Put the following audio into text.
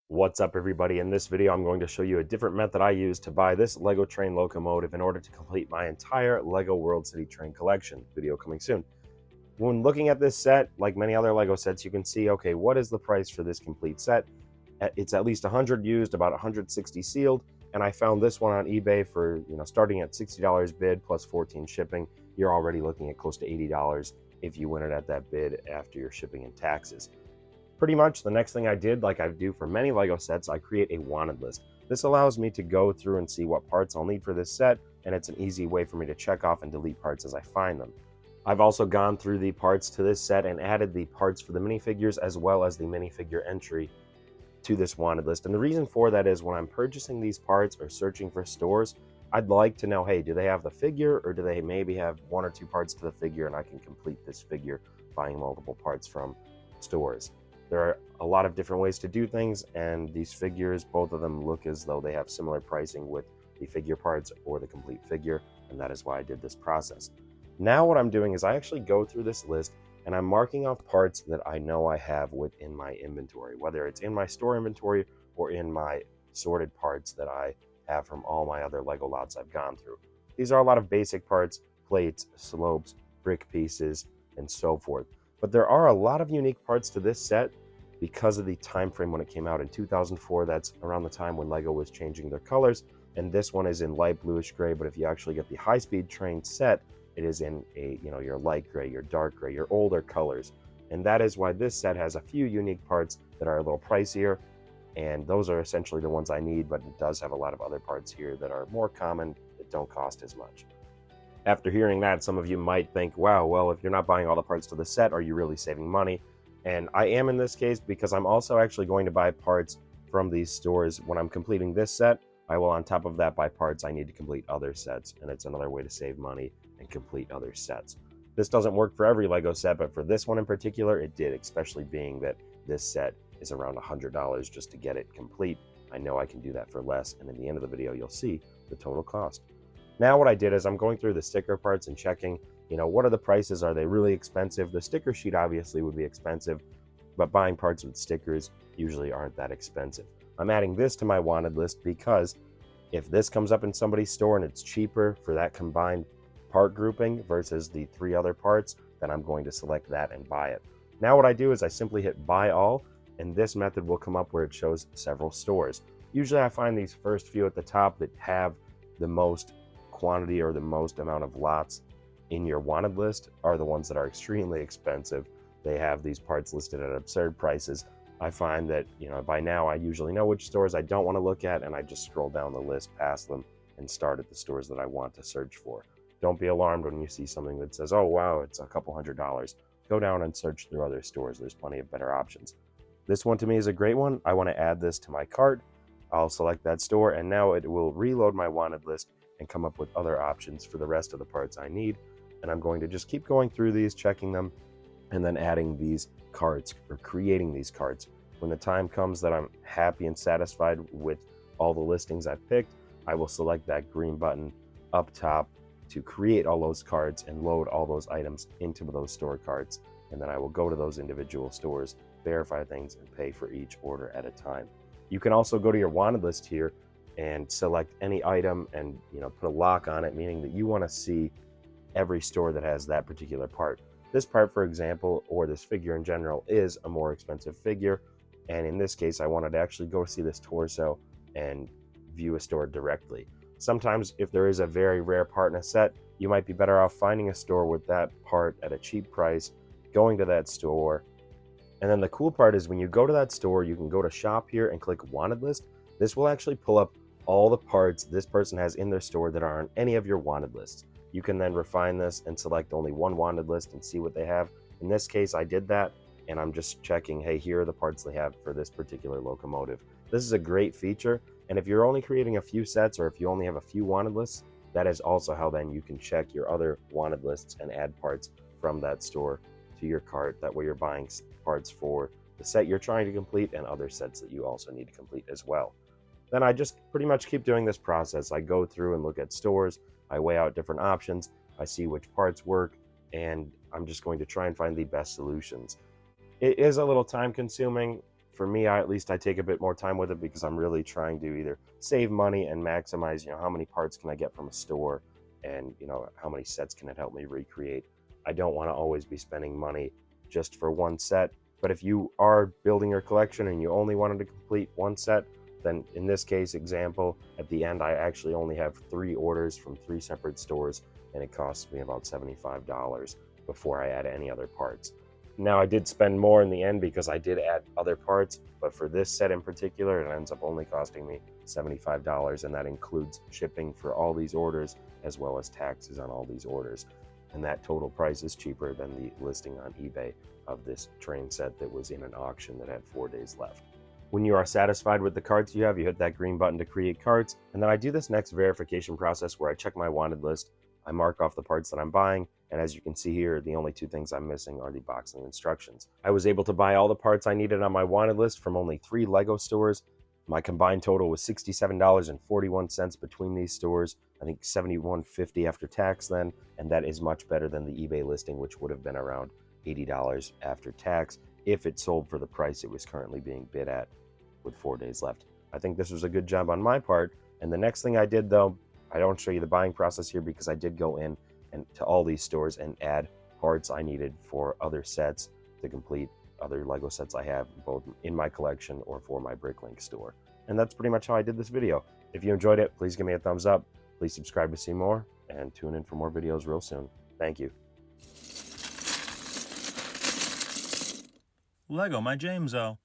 What's up, everybody? In this video, I'm going to show you a different method I use to buy this Lego train locomotive in order to complete my entire Lego World City train collection. Video coming soon. When looking at this set, like many other Lego sets, you can see, okay, what is the price for this complete set? It's at least 100 used, about 160 sealed, and I found this one on eBay for, starting at $60 bid plus 14 shipping. You're already looking at close to $80 if you win it at that bid after your shipping and taxes. Pretty much the next thing I did, like I do for many Lego sets, I create a wanted list. This allows me to go through and see what parts I'll need for this set, and it's an easy way for me to check off and delete parts as I find them. I've also gone through the parts to this set and added the parts for the minifigures as well as the minifigure entry to this wanted list. And the reason for that is when I'm purchasing these parts or searching for stores, I'd like to know, hey, do they have the figure, or do they maybe have one or two parts to the figure and I can complete this figure buying multiple parts from stores. There are a lot of different ways to do things, and these figures, both of them look as though they have similar pricing with the figure parts or the complete figure, and that is why I did this process. Now what I'm doing is I actually go through this list and I'm marking off parts that I know I have within my inventory, whether it's in my store inventory or in my sorted parts that I have from all my other Lego lots I've gone through. These are a lot of basic parts: plates, slopes, brick pieces, and so forth. But there are a lot of unique parts to this set because of the time frame when it came out in 2004. That's around the time when Lego was changing their colors, and this one is in light bluish gray. But if you actually get the high-speed train set, it is in a, your light gray, your dark gray, your older colors. And that is why this set has a few unique parts that are a little pricier, and those are essentially the ones I need, but it does have a lot of other parts here that are more common that don't cost as much. After hearing that, some of you might think, wow, well, if you're not buying all the parts to the set, are you really saving money? And I am in this case, because I'm also actually going to buy parts from these stores. When I'm completing this set, I will, on top of that, buy parts I need to complete other sets, and it's another way to save money and complete other sets. This doesn't work for every Lego set, but for this one in particular, it did, especially being that this set is around $100 just to get it complete. I know I can do that for less, and in the end of the video, you'll see the total cost. Now what I did is I'm going through the sticker parts and checking, what are the prices? Are they really expensive? The sticker sheet obviously would be expensive, but buying parts with stickers usually aren't that expensive. I'm adding this to my wanted list because if this comes up in somebody's store and it's cheaper for that combined part grouping versus the three other parts, then I'm going to select that and buy it. Now what I do is I simply hit buy all, and this method will come up where it shows several stores. Usually I find these first few at the top that have the most quantity or the most amount of lots in your wanted list are the ones that are extremely expensive. They have these parts listed at absurd prices. I find that, by now I usually know which stores I don't want to look at, and I just scroll down the list past them and start at the stores that I want to search for. Don't be alarmed when you see something that says, oh wow, it's a couple $100. Go down and search through other stores. There's plenty of better options. This one to me is a great one. I want to add this to my cart. I'll select that store, and now it will reload my wanted list and come up with other options for the rest of the parts I need. And I'm going to just keep going through these, checking them, and then adding these carts or creating these carts. When the time comes that I'm happy and satisfied with all the listings I've picked, I will select that green button up top to create all those carts and load all those items into those store carts. And then I will go to those individual stores, verify things, and pay for each order at a time. You can also go to your wanted list here and select any item and put a lock on it, meaning that you want to see every store that has that particular part. This part, for example, or this figure in general, is a more expensive figure, and in this case I wanted to actually go see this torso and view a store directly. Sometimes if there is a very rare part in a set, you might be better off finding a store with that part at a cheap price, going to that store. And then the cool part is when you go to that store, you can go to shop here and click wanted list. This will actually pull up all the parts this person has in their store that are on any of your wanted lists. You can then refine this and select only one wanted list and see what they have. In this case, I did that, and I'm just checking, hey, here are the parts they have for this particular locomotive. This is a great feature, and if you're only creating a few sets or if you only have a few wanted lists, that is also how then you can check your other wanted lists and add parts from that store to your cart. That way you're buying parts for the set you're trying to complete and other sets that you also need to complete as well. Then I just pretty much keep doing this process. I go through and look at stores, I weigh out different options, I see which parts work, and I'm just going to try and find the best solutions. It is a little time consuming for me, at least I take a bit more time with it because I'm really trying to either save money and maximize, how many parts can I get from a store, and how many sets can it help me recreate. I don't want to always be spending money just for one set. But if you are building your collection and you only wanted to complete one set, then in this case example, at the end I actually only have 3 orders from 3 separate stores, and it costs me about $75 before I add any other parts. Now, I did spend more in the end because I did add other parts, but for this set in particular, it ends up only costing me $75, and that includes shipping for all these orders as well as taxes on all these orders. And that total price is cheaper than the listing on eBay of this train set that was in an auction that had 4 days left. When you are satisfied with the carts you have, you hit that green button to create carts, and then I do this next verification process where I check my wanted list, I mark off the parts that I'm buying, and as you can see here, the only 2 things I'm missing are the box and instructions. I was able to buy all the parts I needed on my wanted list from only 3 Lego stores. My combined total was $67.41 between these stores. I think $71.50 after tax then, and that is much better than the eBay listing, which would have been around $80 after tax if it sold for the price it was currently being bid at with 4 days left. I think this was a good job on my part, and the next thing I did, though, I don't show you the buying process here because I did go in and to all these stores and add parts I needed for other sets to complete other Lego sets I have both in my collection or for my Bricklink store. And that's pretty much how I did this video. If you enjoyed it, please give me a thumbs up. Please subscribe to see more and tune in for more videos real soon. Thank you. Lego, my Jameso.